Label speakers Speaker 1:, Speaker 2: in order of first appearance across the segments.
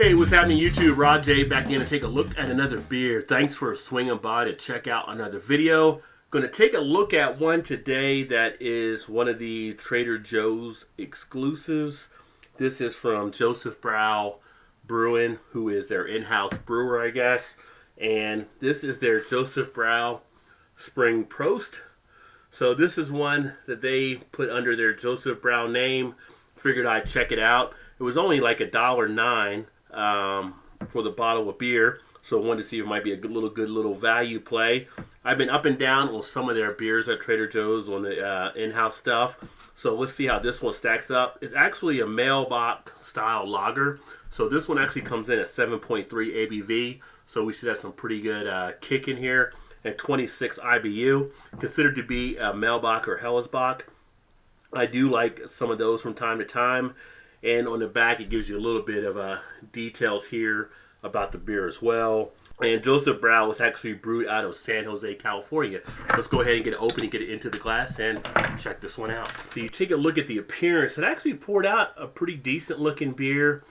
Speaker 1: Hey, what's happening YouTube? Rod J back again to take a look at another beer. Thanks for swinging by to check out another video. Going to take a look at one today that is one of the Trader Joe's exclusives. This is from Joseph Brow Brewing, who is their in-house brewer, I guess. And this is their Joseph Brow Spring Prost. So this is one that they put under their Joseph Brow name. Figured I'd check it out. It was only like $1.09 for the bottle of beer, so I wanted to see if it might be a good little value play. I've been up and down on some of their beers at Trader Joe's on the in-house stuff, so let's see how this one stacks up. It's actually a mailbox style lager, so this one actually comes in at 7.3 ABV, so we should have some pretty good kick in here. At 26 IBU, considered to be a mailbox or Hellesbock. I do like some of those from time to time. And on the back, it gives you a little bit of details here about the beer as well. And Joseph Brow was actually brewed out of San Jose, California. Let's go ahead and get it open and get it into the glass and check this one out. So you take a look at the appearance. It actually poured out a pretty decent looking beer.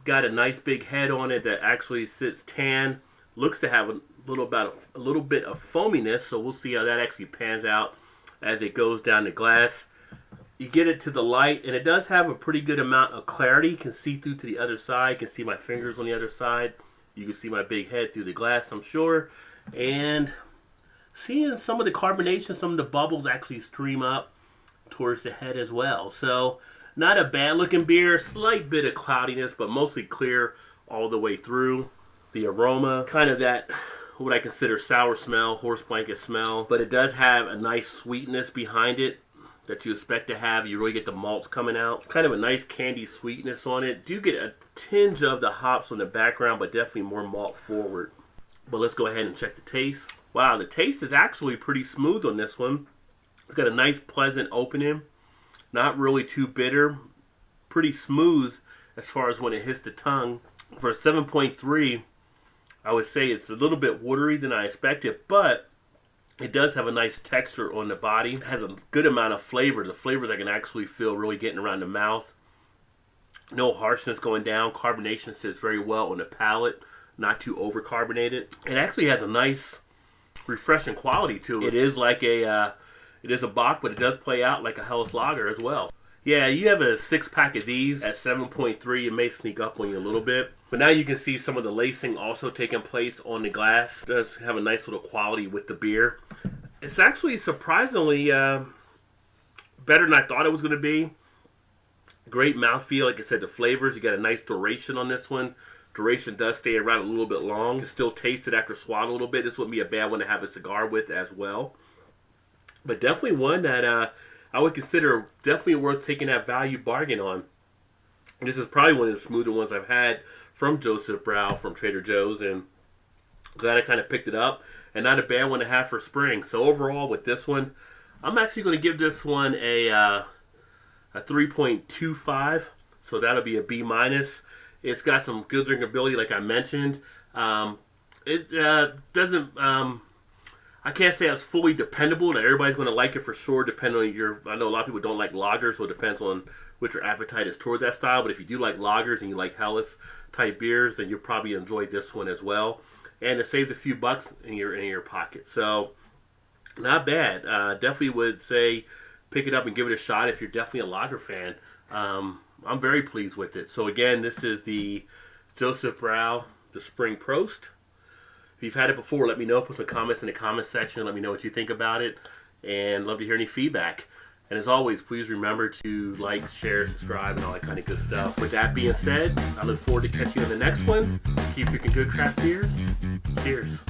Speaker 1: Got a nice big head on it that actually sits tan. Looks to have a little bit of foaminess. So we'll see how that actually pans out as it goes down the glass. You get it to the light, and it does have a pretty good amount of clarity. You can see through to the other side. You can see my fingers on the other side. You can see my big head through the glass, I'm sure. And seeing some of the carbonation, some of the bubbles actually stream up towards the head as well. So not a bad looking beer. Slight bit of cloudiness, but mostly clear all the way through. The aroma, kind of that, what I consider sour smell, horse blanket smell. But it does have a nice sweetness behind it that you expect to have. You really get the malts coming out. Kind of a nice candy sweetness on it. Do get a tinge of the hops on the background, but definitely more malt forward. But let's go ahead and check the taste. Wow, the taste is actually pretty smooth on this one. It's got a nice pleasant opening. Not really too bitter. Pretty smooth as far as when it hits the tongue. For a 7.3, I would say it's a little bit watery than I expected, but it does have a nice texture on the body. It has a good amount of flavor. The flavors I can actually feel really getting around the mouth. No harshness going down. Carbonation sits very well on the palate. Not too overcarbonated. It actually has a nice, refreshing quality to it. It is like it is a bock, but it does play out like a Helles lager as well. Yeah, you have a 6-pack of these at 7.3. It may sneak up on you a little bit. But now you can see some of the lacing also taking place on the glass. It does have a nice little quality with the beer. It's actually surprisingly better than I thought it was going to be. Great mouthfeel. Like I said, the flavors, you got a nice duration on this one. Duration does stay around a little bit long. You can still taste it after swallow a little bit. This wouldn't be a bad one to have a cigar with as well. But definitely one that I would consider definitely worth taking that value bargain on. This is probably one of the smoother ones I've had from Joseph Brow from Trader Joe's, and glad I kind of picked it up, and not a bad one to have for spring. So overall with this one, I'm actually going to give this one a 3.25, so that'll be a B-. It's got some good drinkability like I mentioned. It doesn't... I can't say it's fully dependable that everybody's going to like it for sure, depending on your... I know a lot of people don't like lagers, so it depends on what your appetite is toward that style. But if you do like lagers and you like Helles type beers, then you'll probably enjoy this one as well. And it saves a few bucks in your pocket. So, not bad. Definitely would say pick it up and give it a shot if you're definitely a lager fan. I'm very pleased with it. So again, this is the Joseph Brow, the Spring Prost. If you've had it before, let me know. Put some comments in the comment section. Let me know what you think about it. And love to hear any feedback. And as always, please remember to like, share, subscribe, and all that kind of good stuff. With that being said, I look forward to catching you on the next one. Keep drinking good craft beers. Cheers.